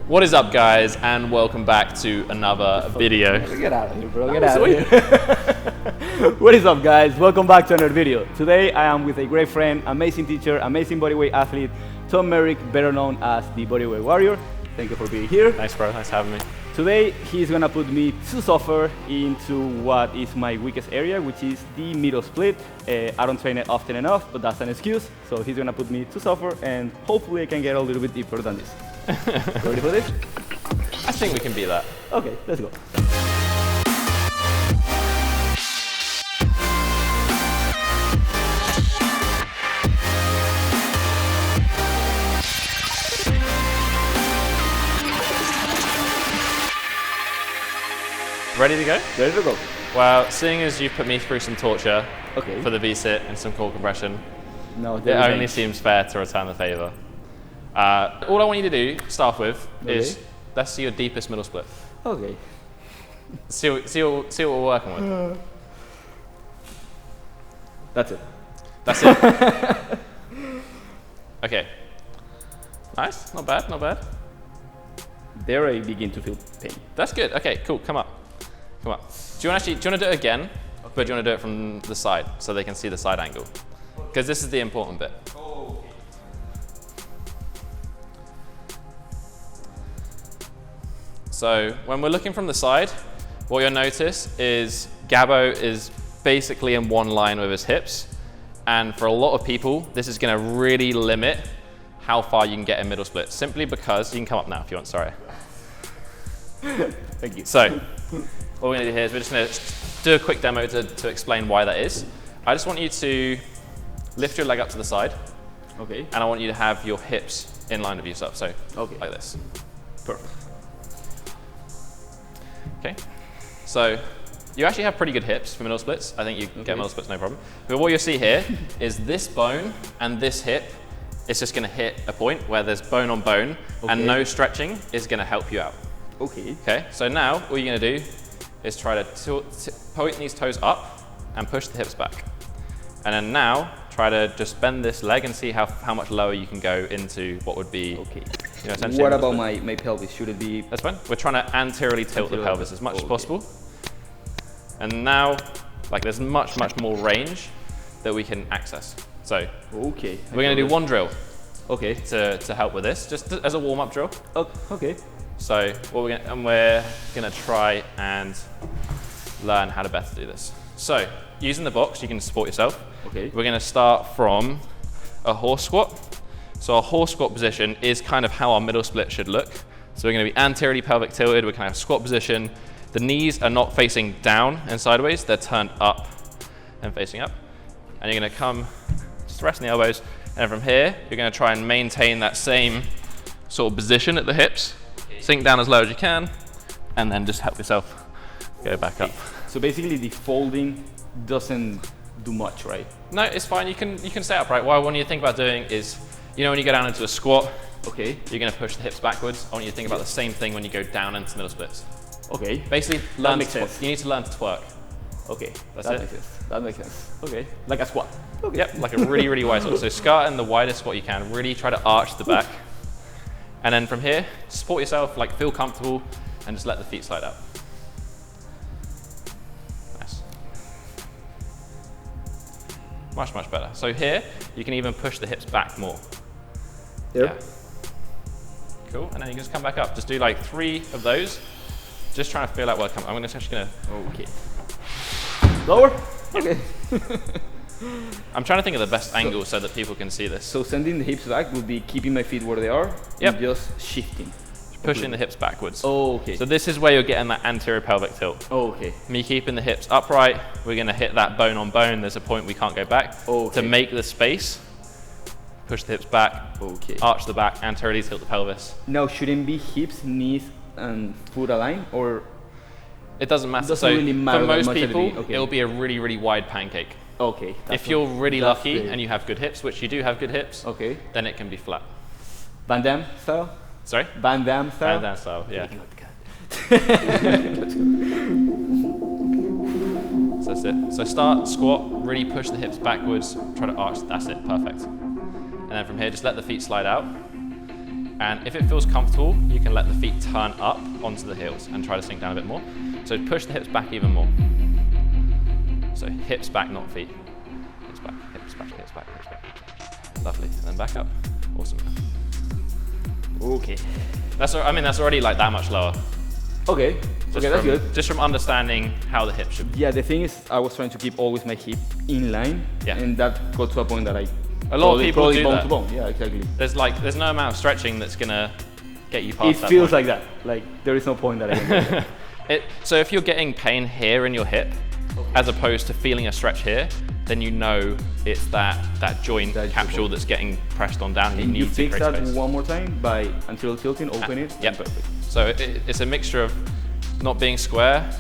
What is up, guys, and welcome back to another video. Get out of here, bro. Get out of here. What is up, guys? Welcome back to another video. Today, I am with a great friend, amazing teacher, amazing bodyweight athlete, Tom Merrick, better known as the Bodyweight Warrior. Thank you for being here. Thanks, bro. Thanks for having me. Today, he's gonna put me to suffer into what is my weakest area, which is the middle split. I don't train it often enough, but that's an excuse. So he's gonna put me to suffer, and hopefully I can get a little bit deeper than this. Ready for this? I think we can beat that. Okay, let's go. Ready to go? Ready to go. Well, seeing as you put me through some torture for the V-sit and some core compression, it only seems fair to return the favor. All I want you to do, start with, is let's see your deepest middle split. Okay. See what we're working with. That's it. That's it. Okay. Nice. Not bad. Not bad. There I begin to feel pain. That's good. Okay. Cool. Come up. Come up. Do you want to do it again? But do you want to do it from the side so they can see the side angle? Because this is the important bit. So when we're looking from the side, what you'll notice is Gabo is basically in one line with his hips. And for a lot of people, this is going to really limit how far you can get in middle split, simply because, you can come up now if you want, sorry. Thank you. So what we're going to do here is we're just going to do a quick demo to explain why that is. I just want you to lift your leg up to the side. Okay. And I want you to have your hips in line with yourself, so like this. Perfect. Okay, so you actually have pretty good hips for middle splits. I think you can get middle splits no problem. But what you'll see here is this bone and this hip is just going to hit a point where there's bone on bone, and no stretching is going to help you out. Okay, so now all you're going to do is try to point these toes up and push the hips back. And then now try to just bend this leg and see how much lower you can go into what would be what about my pelvis? Should it be? That's fine. We're trying to anteriorly tilt the pelvis as much as possible. And now, there's much more range that we can access. So we're going to do one drill. To help with this, just as a warm-up drill. So we're going to try and learn how to better do this. So using the box, you can support yourself. We're going to start from a horse squat. So our horse squat position is kind of how our middle split should look. So we're going to be anteriorly pelvic tilted. We're kind of squat position. The knees are not facing down and sideways. They're turned up and facing up. And you're going to come, just rest on the elbows. And from here, you're going to try and maintain that same sort of position at the hips. Sink down as low as you can, and then just help yourself go back up. So basically the folding doesn't do much, right? No, it's fine. You can stay upright. What I want you to think about doing is, when you go down into a squat, you're going to push the hips backwards. I want you to think about the same thing when you go down into middle splits. Basically, you need to learn to twerk. That's it. Makes sense. That makes sense. Like a squat. Yep, like a really wide squat. So start in the widest squat you can. Really try to arch the back. And then from here, support yourself, feel comfortable, and just let the feet slide out. Nice. Much better. So here, you can even push the hips back more. Yeah. Cool, and then you can just come back up. Just do 3 of those. Just trying to feel out where I'm going to. Lower? I'm trying to think of the best angle so that people can see this. So sending the hips back would be keeping my feet where they are and just shifting. Pushing the hips backwards. So this is where you're getting that anterior pelvic tilt. Me keeping the hips upright, we're going to hit that bone on bone. There's a point we can't go back. To make the space, push the hips back, arch the back, anteriorly tilt the pelvis. Now, shouldn't be hips, knees, and foot aligned, or? It doesn't matter. Doesn't really matter for most people, it'll be a really wide pancake. If you're really lucky and you have good hips, which you do have good hips, then it can be flat. Van Damme style? Sorry? Van Damme style? Van Damme style, yeah. Let's go. So that's it. So start, squat, really push the hips backwards, try to arch, that's it, perfect. And then from here, just let the feet slide out. And if it feels comfortable, you can let the feet turn up onto the heels and try to sink down a bit more. So push the hips back even more. So hips back, not feet. Hips back, hips back, hips back, hips back. Lovely. And then back up. Awesome. Okay. That's already like that much lower. Okay. That's good. Just from understanding how the hip should be. Yeah, the thing is, I was trying to keep always my hip in line, and that got to a point that a lot of people do bone that. to bone. Yeah, exactly. There's no amount of stretching that's gonna get you past that. It feels point. like that. Like there is no point that I can do. So if you're getting pain here in your hip, as opposed to feeling a stretch here, then you know it's that joint capsule that's getting pressed on down. And you fix that one more time by until tilting, open it. Yep. Perfect. So it's a mixture of not being square,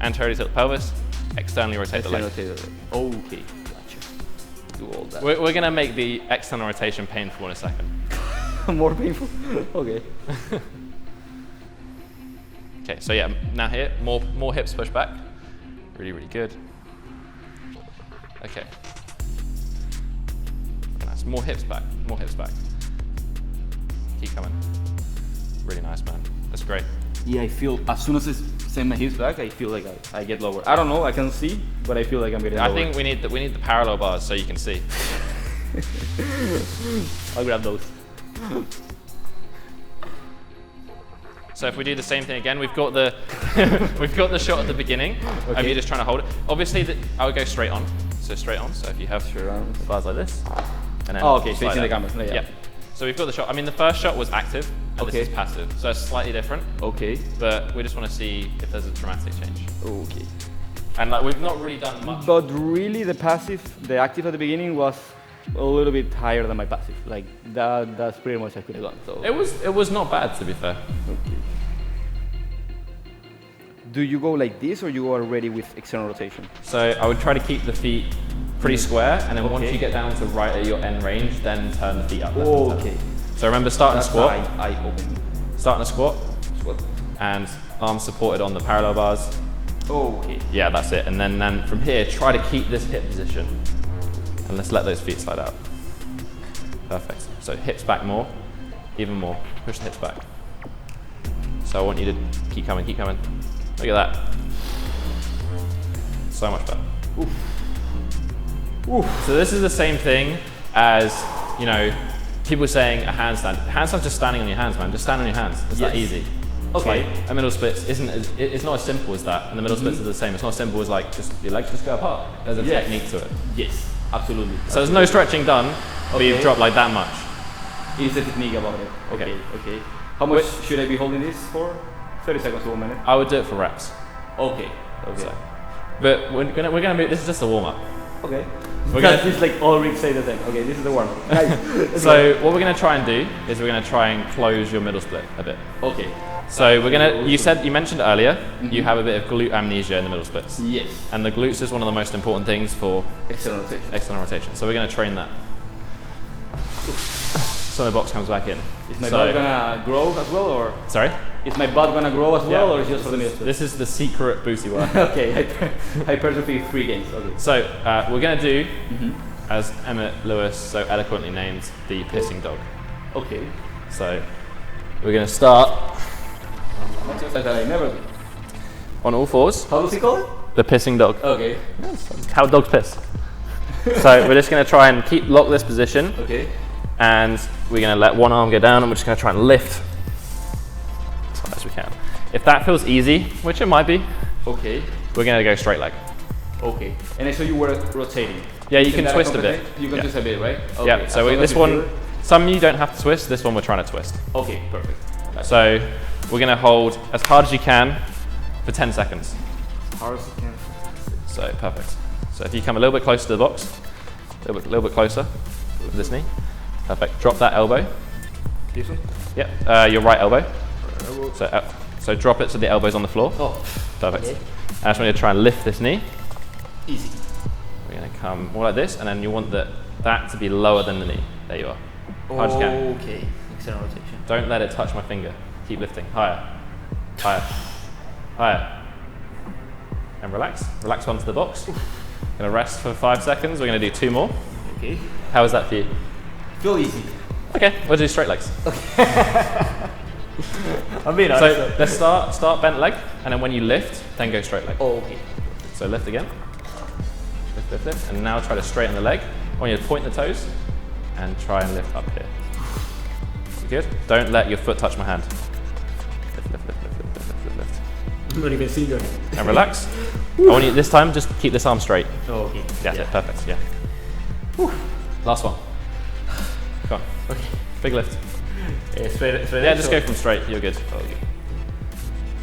anteriorly tilt the pelvis, externally rotate the leg. Okay, gotcha. Do all that. We're gonna make the external rotation painful in a second. More painful? Okay. Okay, so yeah, now here, more hips push back. Really, really good. Okay. Nice, more hips back, more hips back. Keep coming. Really nice, man. That's great. Yeah, I feel as soon as I send my hips back, I feel like I get lower. I don't know, I can see, but I feel like I'm getting lower. I think we need the parallel bars so you can see. I'll grab those. So if we do the same thing again, we've got the shot at the beginning of you just trying to hold it. Obviously, I would go straight on. So straight on. So if you have the bars like this, and then facing the camera. Yeah. So we've got the shot. I mean, the first shot was active, and this is passive. So it's slightly different. Okay. But we just want to see if there's a dramatic change. Okay. And like we've not really done much. But really, the active at the beginning was a little bit higher than my passive. Like that's pretty much I could have gone. So it was not bad, to be fair. Okay. Do you go like this, or you go already with external rotation? So I would try to keep the feet pretty square, and then once you get down to right at your end range, then turn the feet up. Okay. So remember, starting a squat. I open. Starting a squat. And arms supported on the parallel bars. Okay. Yeah, that's it. And then from here, try to keep this hip position. And let's let those feet slide out. Perfect. So hips back more, even more. Push the hips back. So I want you to keep coming, keep coming. Look at that. So much better. Oof. Oof. So this is the same thing as, you know, people saying a handstand. Handstand's just standing on your hands, man. Just stand on your hands. It's that easy. Okay. Like, a middle splits it's not as simple as that. And the middle splits are the same. It's not as simple as like just your legs just go apart. There's a technique to it. Yes, absolutely. So there's no stretching done, but you've dropped like that much. It's a technique about it. Okay. How much should I be holding this for? 30 seconds to 1 minute. I would do it for reps. Okay. So, but we're gonna move. This is just a warm up. Okay. This like all rigs say the same. Okay, this is the warm up. Nice. So what we're gonna try and do is we're gonna try and close your middle split a bit. Okay. So we're gonna. You mentioned earlier you have a bit of glute amnesia in the middle splits. Yes. And the glutes is one of the most important things for external rotation. So we're gonna train that. So the box comes back in. Is my butt gonna grow as well, or? Sorry? Is my butt gonna grow as well, or is just for the middle split? This is the secret booty work. Okay, hypertrophy 3 gains. Okay. So we're gonna do, as Emmett Lewis so eloquently named, the pissing dog. Okay. So we're gonna start that I never do. On all fours. How does he call it? The pissing dog. Okay. How dogs piss. So we're just gonna try and lock this position. Okay. And we're going to let one arm go down, and we're just going to try and lift as high as we can. If that feels easy, which it might be, okay, we're going to go straight leg. Okay. And I saw you were rotating. Yeah, you can twist a bit. You can twist a bit, right? Okay. Yeah, so this one, some you don't have to twist, this one we're trying to twist. Okay, perfect. So we're going to hold as hard as you can for 10 seconds. As hard as you can. So perfect. So if you come a little bit closer to the box, a little bit closer with this knee. Perfect. Drop that elbow. This one? Yep. Your right elbow. So drop it so the elbow's on the floor. Oh. Perfect. Okay. I just want you to try and lift this knee. Easy. We're going to come more like this, and then you want that to be lower than the knee. There you are. Hard as you can. Okay. External rotation. Don't let it touch my finger. Keep lifting. Higher. Higher. Higher. And relax. Relax onto the box. Going to rest for 5 seconds. We're going to do 2 more. Okay. How is that for you? Feel easy. Okay, we'll do straight legs. I'm being So honest. let's start bent leg, and then when you lift, then go straight leg. Oh, okay. So lift again. Lift, lift, lift. And now try to straighten the leg. I want you to point the toes and try and lift up here. Good. Don't let your foot touch my hand. Lift, lift, lift, lift, lift, lift, lift, lift. I'm not even seeing it. And relax. I want you this time, just keep this arm straight. Oh, okay. That's it, perfect, yeah. Whew. Last one. Come on. Okay. Big lift. Straight Yeah, just go from straight, you're good. Okay.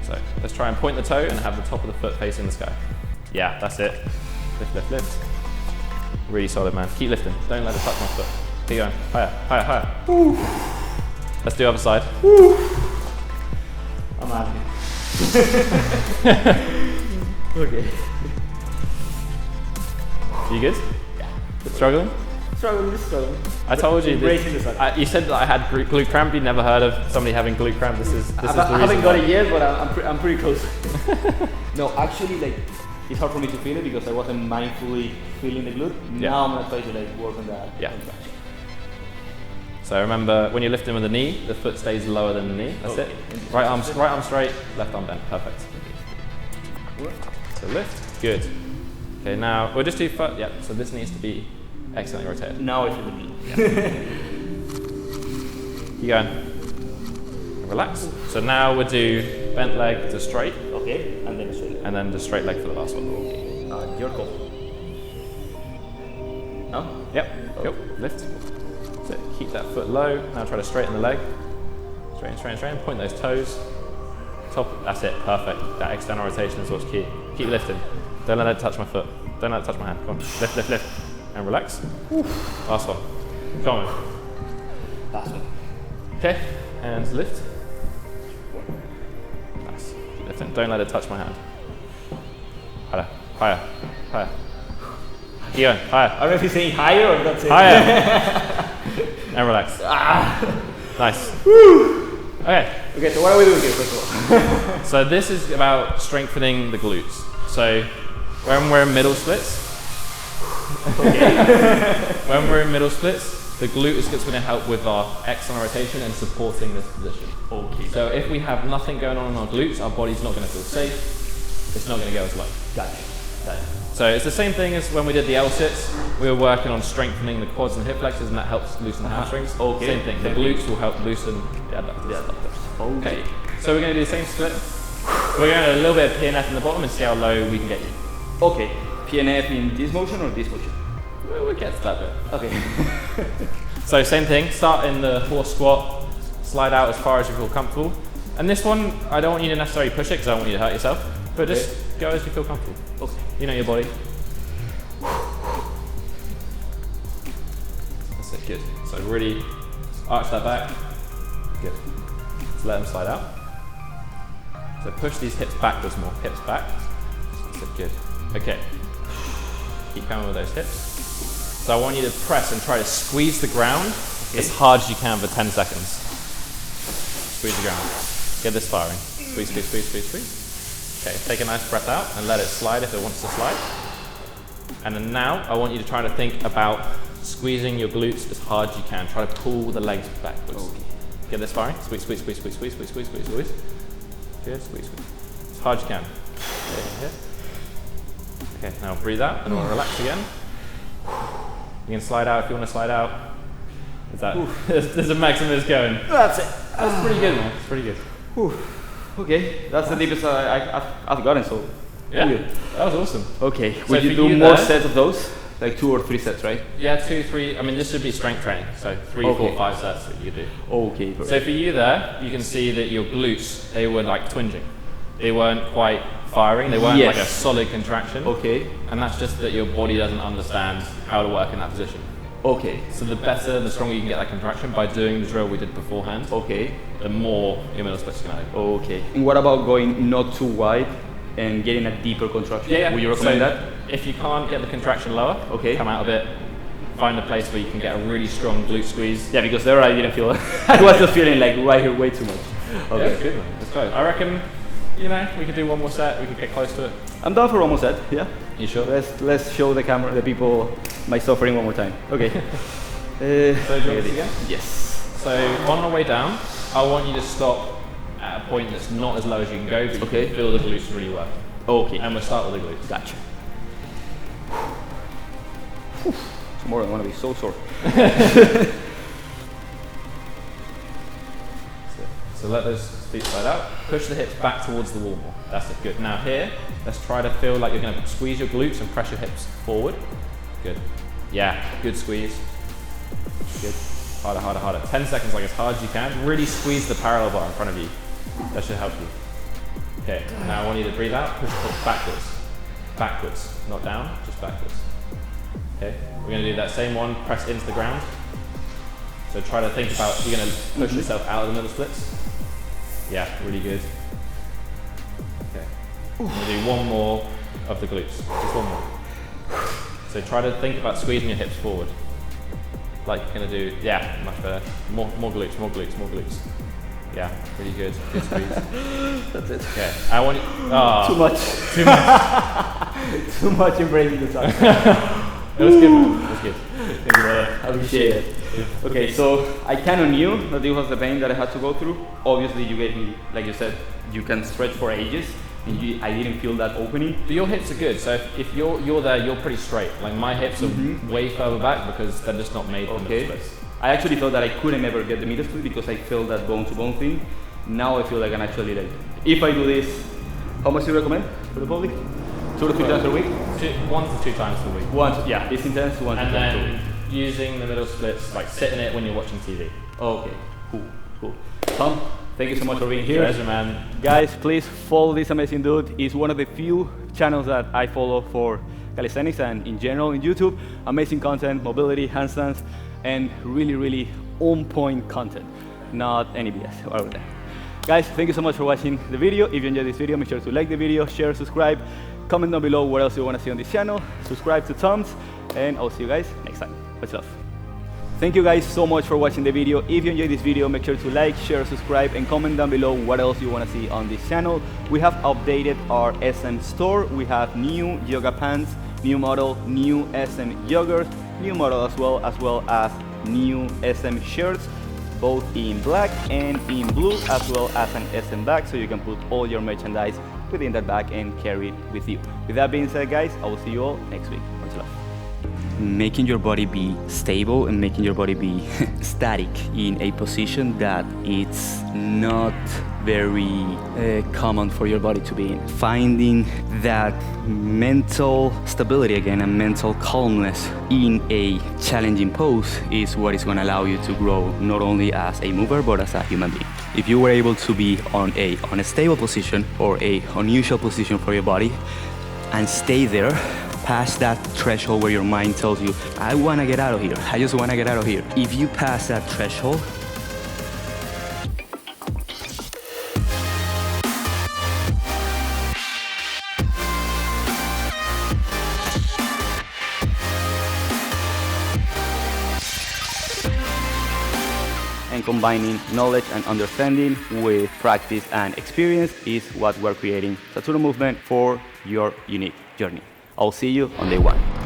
So let's try and point the toe and have the top of the foot facing the sky. Yeah, that's it. Lift, lift, lift. Really solid, man. Keep lifting. Don't let it touch my foot. Keep going. Higher, higher, higher. Woo. Let's do other side. Woo. I'm out of here. Okay. You good? Yeah. Struggling? Struggling. I told you. Embracing the suck. You said that I had glute cramp. You never heard of somebody having glute cramp. This is the reason. I haven't got it yet, but I'm pretty close. No, actually, like it's hard for me to feel it because I wasn't mindfully feeling the glute. Yeah. Now I'm gonna try to like work on that. Yeah. So remember, when you're lifting with the knee, the foot stays lower than the knee. That's it. Right arm straight, left arm bent. Perfect. So lift. Good. Okay, now we'll just do foot. Yeah. So this needs to be excellently rotated. Now I feel the knee. Keep going. Relax. So now we'll do bent leg to straight. Okay, and then straight leg. And then the straight leg for the last one. Okay. Your call. No? Yep. Go. Lift. So keep that foot low. Now try to straighten the leg. Straighten, straighten, straighten. Point those toes. Top. That's it. Perfect. That external rotation is what's key. Keep lifting. Don't let it touch my foot. Don't let it touch my hand. Come on. Lift, lift, lift. And relax. Last one. Come on. Last one. Okay. And lift. Nice. Keep lifting. Don't let it touch my hand. Higher. Higher. Higher. Keep going. Higher. I don't know if you're saying higher or not saying higher. And relax. Nice. Okay. Okay, so what are we doing here first of all? So this is about strengthening the glutes. So when we're in middle splits, when we're in middle splits, the glute is going to help with our external rotation and supporting this position. Okay. So if we have nothing going on in our glutes, our body's not going to feel safe. It's not going to go as low. Gotcha. Gotcha. So it's the same thing as when we did the L-sits. We were working on strengthening the quads and hip flexors, and that helps loosen the hamstrings. Okay. Same thing. The glutes will help loosen the adductors. Okay. So we're going to do the same split. We're going to do a little bit of PNF in the bottom and see how low we can get you. Okay. PNF in this motion or this motion? We'll get to that bit. Okay. So same thing. Start in the horse squat. Slide out as far as you feel comfortable. And this one, I don't want you to necessarily push it because I don't want you to hurt yourself. But just go as you feel comfortable. Okay. You know your body. That's it, good. So really arch that back. Good. So let them slide out. So push these hips backwards more. Hips back. That's it, good. Okay. Keep going with those hips. So I want you to press and try to squeeze the ground as hard as you can for 10 seconds. Squeeze the ground. Get this firing. Squeeze, squeeze, squeeze, squeeze, squeeze. Okay, take a nice breath out and let it slide if it wants to slide. And then now I want you to try to think about squeezing your glutes as hard as you can. Try to pull the legs backwards. Okay. Get this firing. Squeeze, squeeze, squeeze, squeeze, squeeze, squeeze, squeeze, squeeze. Good, squeeze, squeeze. As hard as you can. Okay, now breathe out and we'll relax again. You can slide out if you want to slide out. Is that, there's a maximum is going. That's it. That's pretty good, man. It's pretty good. Okay, that's the deepest I've gotten, so. Yeah, that was awesome. Okay, So will you do more sets of those? Like 2 or 3 sets, right? Yeah, 2, 3. I mean, this should be strength training. So 3, 4, 5 sets that you do. Okay. So for you there, you can see that your glutes, they were like twinging. They weren't quite firing. They weren't like a solid contraction. Okay. And that's just that your body doesn't understand how to work in that position. Okay. So the better, the stronger you can get that contraction by doing the drill we did beforehand. Okay. The more your middle splits are going to open. Okay. And what about going not too wide and getting a deeper contraction? Yeah. Will you recommend that? If you can't get the contraction lower, come out a bit. Find a place where you can get a really strong glute squeeze. Yeah, because there I didn't feel it. I was just feeling like right here way too much. Okay, yeah, good man. Let's go. I reckon, you know, we could do one more set. We could get close to it. I'm down for one more set. Yeah. You sure? Let's show the camera, the people, my suffering one more time. Okay. So do you want this again? Yes. So on the way down, I want you to stop at a point that's not as low as you can go, but you can feel the glutes really well. Okay. And we'll start with the glutes. Gotcha. Tomorrow I'm gonna be so sore. So let those feet slide out. Push the hips back towards the wall more. That's it. Good. Now here, let's try to feel like you're going to squeeze your glutes and press your hips forward. Good. Yeah. Good squeeze. Good. Harder, harder, harder. 10 seconds, like as hard as you can. Really squeeze the parallel bar in front of you. That should help you. Okay. Now I want you to breathe out. Push the hips backwards. Backwards. Not down. Just backwards. Okay. We're going to do that same one. Press into the ground. So try to think about, you're going to push yourself out of the middle splits. Yeah, really good. Okay. I'm going to do one more of the glutes. Just one more. So try to think about squeezing your hips forward. Like you're going to do, yeah, much better. More glutes, more glutes, more glutes. Yeah, really good. Good squeeze. That's it. Okay. I want you, Too much. Too much. Too much embracing the sun. It was good, man. It was good. Thank you, brother. I appreciate it. Okay, so I kind of knew that this was the pain that I had to go through. Obviously, you gave me, like you said, you can stretch for ages, and I didn't feel that opening. But your hips are good, so if you're there, you're pretty straight. Like my hips are way further back because they're just not made for middle splits. I actually thought that I couldn't ever get the middle split because I felt that bone-to-bone thing. Now I feel like I can actually, like, if I do this, how much do you recommend for the public? 2 to 3 times a week? 1 to 2 times a week. Yeah, it's intense, 1 to 2 times a week. Using the middle splits, like sit in it when you're watching TV. Okay, cool. Tom, thank you so much for being here. Pleasure, man. Guys, please follow this amazing dude. He's one of the few channels that I follow for calisthenics and in general in YouTube. Amazing content, mobility, handstands, and really, really on-point content. Not any BS over there. Guys, thank you so much for watching the video. If you enjoyed this video, make sure to like the video, share, subscribe. Comment down below what else you want to see on this channel. Subscribe to Tom's, and I'll see you guys next time. Much love. Thank you guys so much for watching the video. If you enjoyed this video, make sure to like, share, subscribe, and comment down below what else you want to see on this channel. We have updated our SM store. We have new yoga pants, new model, new SM joggers, new model as well as new SM shirts, both in black and in blue, as well as an SM bag, so you can put all your merchandise within that bag and carry it with you. With that being said, guys, I will see you all next week. Much love. Making your body be stable and making your body be static in a position that it's not very common for your body to be in. Finding that mental stability again and mental calmness in a challenging pose is what is going to allow you to grow not only as a mover but as a human being. If you were able to be on a stable position or a unusual position for your body and stay there past that threshold where your mind tells you, I want to get out of here, I just want to get out of here. If you pass that threshold, and combining knowledge and understanding with practice and experience is what we're creating SaturnoMovement for your unique journey. I'll see you on day 1.